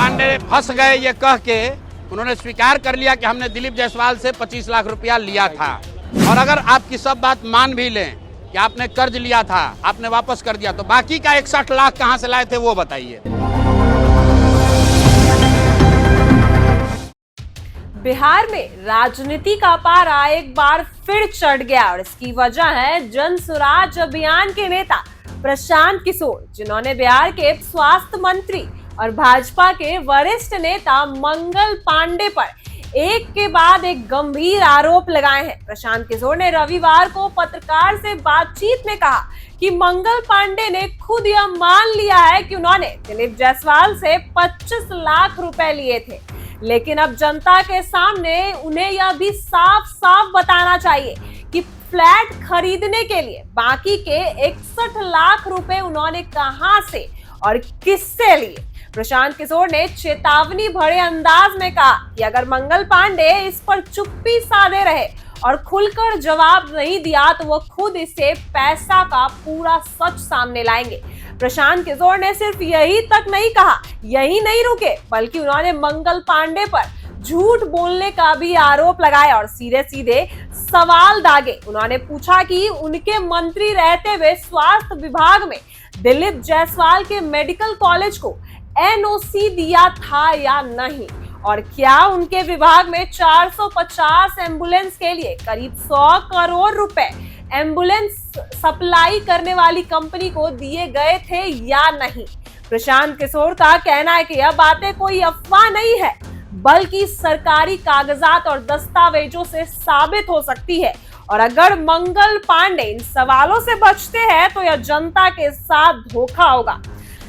पांडे फंस गए ये कह के उन्होंने स्वीकार कर लिया कि हमने दिलीप जायसवाल से 25 लाख रुपया लिया था। और अगर आपकी सब बात मान भी लें कि आपने कर्ज लिया था, आपने वापस कर दिया, तो बाकी का 61 लाख कहां से लाए थे वो बताइए। बिहार में राजनीति का पारा एक बार फिर चढ़ गया और इसकी वजह है जन स्वराज अभियान के नेता प्रशांत किशोर, जिन्होंने बिहार के स्वास्थ्य मंत्री और भाजपा के वरिष्ठ नेता मंगल पांडे पर एक के बाद एक गंभीर आरोप लगाए हैं। प्रशांत किशोर ने रविवार को पत्रकार से बातचीत में कहा कि मंगल पांडे ने खुद यह मान लिया है कि उन्होंने दिलीप जायसवाल से 25 लाख रुपए लिए थे, लेकिन अब जनता के सामने उन्हें यह भी साफ साफ बताना चाहिए कि फ्लैट खरीदने के लिए बाकी के 61 लाख रुपए उन्होंने कहां से और किससे लिए। प्रशांत किशोर ने चेतावनी भरे अंदाज में कहा कि अगर मंगल पांडे इस पर चुप्पी साधे रहे और खुलकर जवाब नहीं दिया तो वो खुद इसे पैसा का पूरा सच सामने लाएंगे। प्रशांत किशोर ने सिर्फ यही तक नहीं कहा, यही नहीं रुके, बल्कि उन्होंने मंगल पांडे पर झूठ बोलने का भी आरोप लगाया और सीधे सीधे सवाल दागे। उन्होंने पूछा कि उनके मंत्री रहते हुए स्वास्थ्य विभाग में दिलीप जायसवाल के मेडिकल कॉलेज को एनओसी दिया था या नहीं, और क्या उनके विभाग में 450 एम्बुलेंस के लिए करीब 100 करोड़ रुपए एम्बुलेंस सप्लाई करने वाली कंपनी को दिए गए थे या नहीं। प्रशांत किशोर का कहना है कि यह बातें कोई अफवाह नहीं है, बल्कि सरकारी कागजात और दस्तावेजों से साबित हो सकती है, और अगर मंगल पांडे इन सवालों से बचते हैं तो यह जनता के साथ धोखा होगा।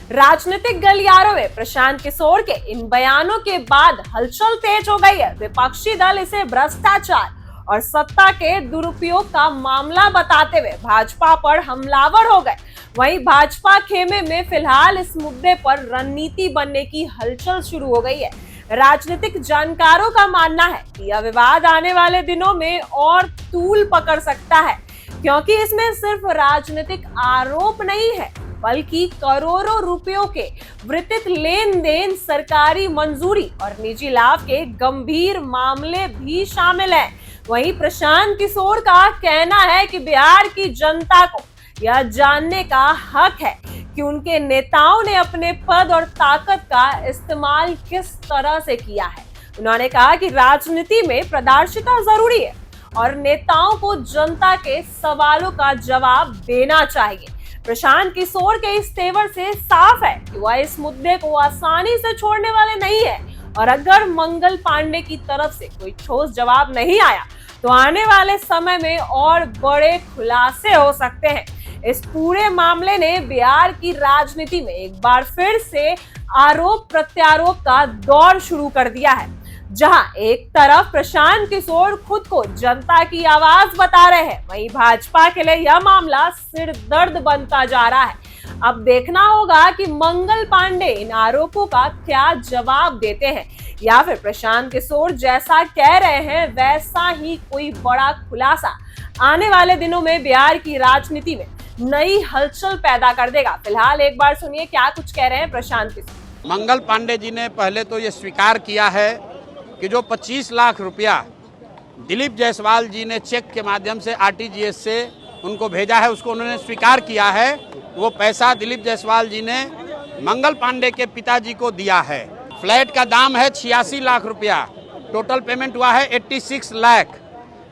राजनीतिक गलियारों में प्रशांत किशोर के इन बयानों के बाद हलचल तेज हो गई है। विपक्षी दल इसे भ्रष्टाचार और सत्ता के दुरुपयोग का मामला बताते हुए भाजपा पर हमलावर हो गए। वहीं भाजपा खेमे में फिलहाल इस मुद्दे पर रणनीति बनने की हलचल शुरू हो गई है। राजनीतिक जानकारों का मानना है कि यह विवाद आने वाले दिनों में और तूल पकड़ सकता है, क्योंकि इसमें सिर्फ राजनीतिक आरोप नहीं है, बल्कि करोड़ों रुपयों के वितरित लेन देन, सरकारी मंजूरी और निजी लाभ के गंभीर मामले भी शामिल हैं। वहीं प्रशांत किशोर का कहना है कि बिहार की जनता को यह जानने का हक है कि उनके नेताओं ने अपने पद और ताकत का इस्तेमाल किस तरह से किया है। उन्होंने कहा कि राजनीति में पारदर्शिता जरूरी है और नेताओं को जनता के सवालों का जवाब देना चाहिए। प्रशांत किशोर के इस तेवर से साफ है कि वह इस मुद्दे को आसानी से छोड़ने वाले नहीं है, और अगर मंगल पांडे की तरफ से कोई ठोस जवाब नहीं आया तो आने वाले समय में और बड़े खुलासे हो सकते हैं। इस पूरे मामले ने बिहार की राजनीति में एक बार फिर से आरोप प्रत्यारोप का दौर शुरू कर दिया है, जहां एक तरफ प्रशांत किशोर खुद को जनता की आवाज बता रहे हैं, वहीं भाजपा के लिए यह मामला सिर दर्द बनता जा रहा है। अब देखना होगा कि मंगल पांडे इन आरोपों का क्या जवाब देते हैं, या फिर प्रशांत किशोर जैसा कह रहे हैं वैसा ही कोई बड़ा खुलासा आने वाले दिनों में बिहार की राजनीति में नई हलचल पैदा कर देगा। फिलहाल एक बार सुनिए क्या कुछ कह रहे हैं प्रशांत किशोर। मंगल पांडे जी ने पहले तो ये स्वीकार किया है कि जो 25 लाख रुपया दिलीप जायसवाल जी ने चेक के माध्यम से आरटीजीएस से उनको भेजा है, उसको उन्होंने स्वीकार किया है। वो पैसा दिलीप जायसवाल जी ने मंगल पांडे के पिताजी को दिया है। फ्लैट का दाम है 86 लाख रुपया, टोटल पेमेंट हुआ है 86 लाख।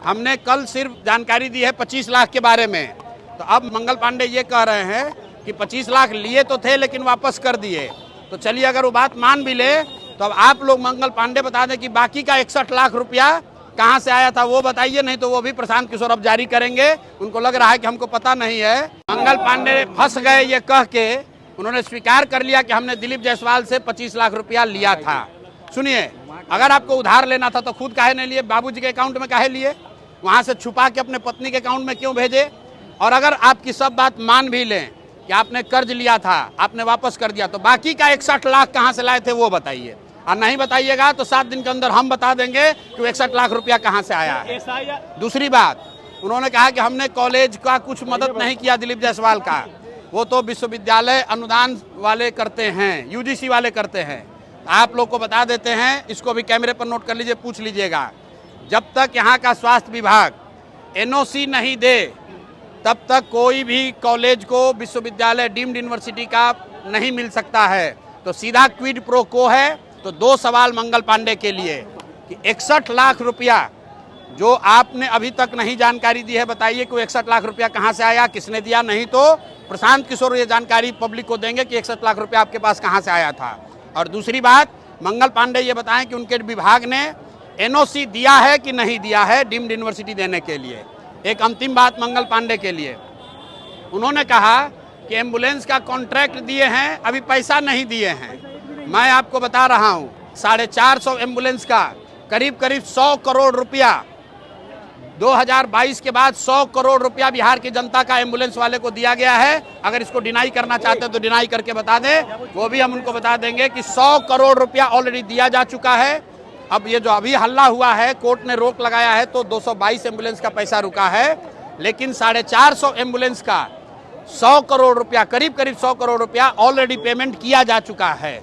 हमने कल सिर्फ जानकारी दी है 25 लाख के बारे में। तो अब मंगल पांडे ये कह रहे हैं कि 25 लाख लिए तो थे लेकिन वापस कर दिए। तो चलिए अगर वो बात मान भी ले तो अब आप लोग मंगल पांडे बता दें कि बाकी का 61 लाख रुपया कहां से आया था वो बताइए, नहीं तो वो भी प्रशांत किशोर अब जारी करेंगे। उनको लग रहा है कि हमको पता नहीं है। मंगल पांडे फंस गए ये कह के उन्होंने स्वीकार कर लिया कि हमने दिलीप जायसवाल से 25 लाख रुपया लिया था। सुनिए, अगर आपको उधार लेना था तो खुद काहे नहीं लिए, बाबूजी के अकाउंट में काहे लिए, वहां से छुपा के अपने पत्नी के अकाउंट में क्यों भेजे? और अगर आपकी सब बात मान भी लें कि आपने कर्ज लिया था, आपने वापस कर दिया, तो बाकी का 61 लाख कहां से लाए थे वो बताइए। और नहीं बताइएगा तो 7 दिन के अंदर हम बता देंगे कि 61 लाख रुपया कहां से आया है। दूसरी बात, उन्होंने कहा कि हमने कॉलेज का कुछ मदद नहीं किया दिलीप जायसवाल का, वो तो विश्वविद्यालय अनुदान वाले करते हैं, यूजीसी वाले करते हैं। आप लोग को बता देते हैं, इसको भी कैमरे पर नोट कर लीजिए, पूछ लीजिएगा। जब तक यहाँ का स्वास्थ्य विभाग एनओसी नहीं दे तब तक कोई भी कॉलेज को विश्वविद्यालय डीम्ड यूनिवर्सिटी का नहीं मिल सकता है। तो सीधा क्विड प्रो को है। तो दो सवाल मंगल पांडे के लिए कि 61 लाख रुपया जो आपने अभी तक नहीं जानकारी दी है, बताइए कि 61 लाख रुपया कहाँ से आया, किसने दिया? नहीं तो प्रशांत किशोर ये जानकारी पब्लिक को देंगे कि 61 लाख रुपया आपके पास कहाँ से आया था। और दूसरी बात, मंगल पांडे ये बताएं कि उनके विभाग ने एनओसी दिया है कि नहीं दिया है डीम्ड यूनिवर्सिटी देने के लिए। एक अंतिम बात मंगल पांडे के लिए, उन्होंने कहा कि एम्बुलेंस का कॉन्ट्रैक्ट दिए हैं, अभी पैसा नहीं दिए हैं। मैं आपको बता रहा हूं, 450 एम्बुलेंस का करीब 100 करोड़ रुपया 2022 के बाद 100 करोड़ रुपया बिहार की जनता का एम्बुलेंस वाले को दिया गया है। अगर इसको डिनाई करना चाहते हैं तो डिनाई करके बता दें, वो भी हम उनको बता देंगे कि 100 करोड़ रुपया ऑलरेडी दिया जा चुका है। अब ये जो अभी हल्ला हुआ है, कोर्ट ने रोक लगाया है, तो 222 एम्बुलेंस का पैसा रुका है, लेकिन 450 एम्बुलेंस का 100 करोड़ रुपया, करीब 100 करोड़ रुपया ऑलरेडी पेमेंट किया जा चुका है।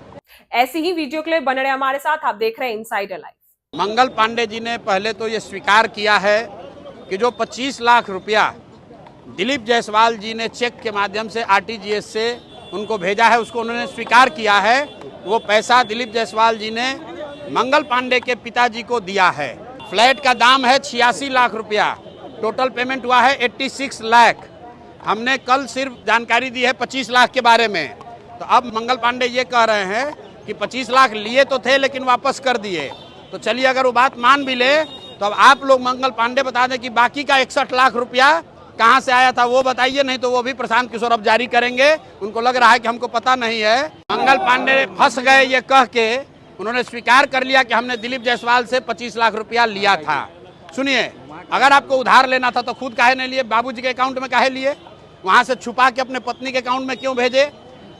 ऐसी ही वीडियो के लिए बने रहे हमारे साथ। आप देख रहे हैं इनसाइडर लाइव। मंगल पांडे जी ने पहले तो ये स्वीकार किया है कि जो 25 लाख रुपया दिलीप जायसवाल जी ने चेक के माध्यम से आरटीजीएस से उनको भेजा है, उसको उन्होंने स्वीकार किया है। वो पैसा दिलीप जायसवाल जी ने मंगल पांडे के पिताजी को दिया है। फ्लैट का दाम है 86 लाख रुपया, टोटल पेमेंट हुआ है 86 लाख। हमने कल सिर्फ जानकारी दी है 25 लाख के बारे में। तो अब मंगल पांडे ये कह रहे हैं कि 25 लाख लिए तो थे लेकिन वापस कर दिए। तो चलिए, अगर वो बात मान भी ले तो अब आप लोग मंगल पांडे बता दें कि बाकी का 61 लाख रुपया कहाँ से आया था वो बताइए, नहीं तो वो भी प्रशांत किशोर अब जारी करेंगे। उनको लग रहा है कि हमको पता नहीं है। मंगल पांडे फंस गए ये कह के, उन्होंने स्वीकार कर लिया कि हमने दिलीप जायसवाल से 25 लाख रुपया लिया था। सुनिए, अगर आपको उधार लेना था तो खुद काहे नहीं लिए, बाबूजी के अकाउंट में काहे लिए, वहां से छुपा के अपने पत्नी के अकाउंट में क्यों भेजे?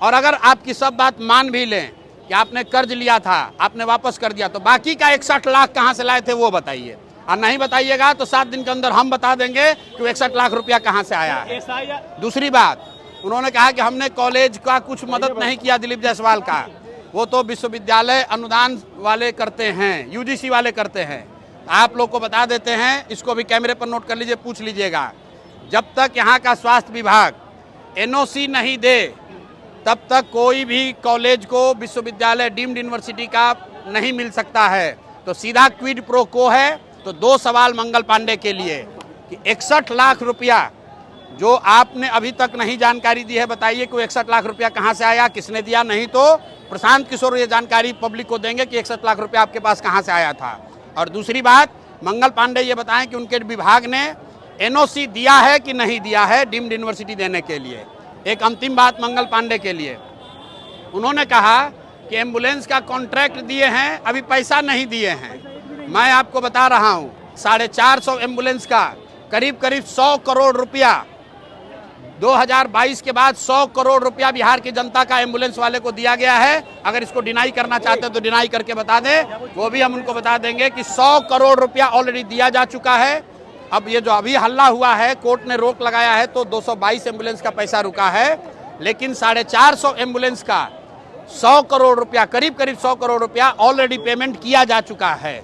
और अगर आपकी सब बात मान भी लें कि आपने कर्ज लिया था, आपने वापस कर दिया, तो बाकी का 61 लाख कहाँ से लाए थे वो बताइए। और नहीं बताइएगा तो 7 दिन के अंदर हम बता देंगे कि 61 लाख रुपया कहाँ से आया है। दूसरी बात, उन्होंने कहा कि हमने कॉलेज का कुछ मदद नहीं किया दिलीप जायसवाल का, वो तो विश्वविद्यालय अनुदान वाले करते हैं, यूजीसी वाले करते हैं। आप लोग को बता देते हैं, इसको भी कैमरे पर नोट कर लीजिए, पूछ लीजिएगा। जब तक यहाँ का स्वास्थ्य विभाग एनओसी नहीं दे तब तक कोई भी कॉलेज को विश्वविद्यालय डीम्ड यूनिवर्सिटी का नहीं मिल सकता है। तो सीधा क्विड प्रो को है। तो दो सवाल मंगल पांडे के लिए कि 61 लाख रुपया जो आपने अभी तक नहीं जानकारी दी है, बताइए कि 61 लाख रुपया कहाँ से आया, किसने दिया? नहीं तो प्रशांत किशोर ये जानकारी पब्लिक को देंगे कि 61 लाख रुपया आपके पास कहाँ से आया था। और दूसरी बात, मंगल पांडे ये बताएं कि उनके विभाग ने एनओसी दिया है कि नहीं दिया है डीम्ड यूनिवर्सिटी देने के लिए। एक अंतिम बात मंगल पांडे के लिए, उन्होंने कहा कि एम्बुलेंस का कॉन्ट्रैक्ट दिए हैं, अभी पैसा नहीं दिए हैं। मैं आपको बता रहा हूं, 450 एम्बुलेंस का करीब 100 करोड़ रुपया 2022 के बाद 100 करोड़ रुपया बिहार की जनता का एम्बुलेंस वाले को दिया गया है। अगर इसको डिनाई करना चाहते हैं तो डिनाई करके बता दें, वो भी हम उनको बता देंगे कि 100 करोड़ रुपया ऑलरेडी दिया जा चुका है। अब ये जो अभी हल्ला हुआ है, कोर्ट ने रोक लगाया है, तो 222 एम्बुलेंस का पैसा रुका है, लेकिन 450 एम्बुलेंस का 100 करोड़ रुपया, करीब 100 करोड़ रुपया ऑलरेडी पेमेंट किया जा चुका है।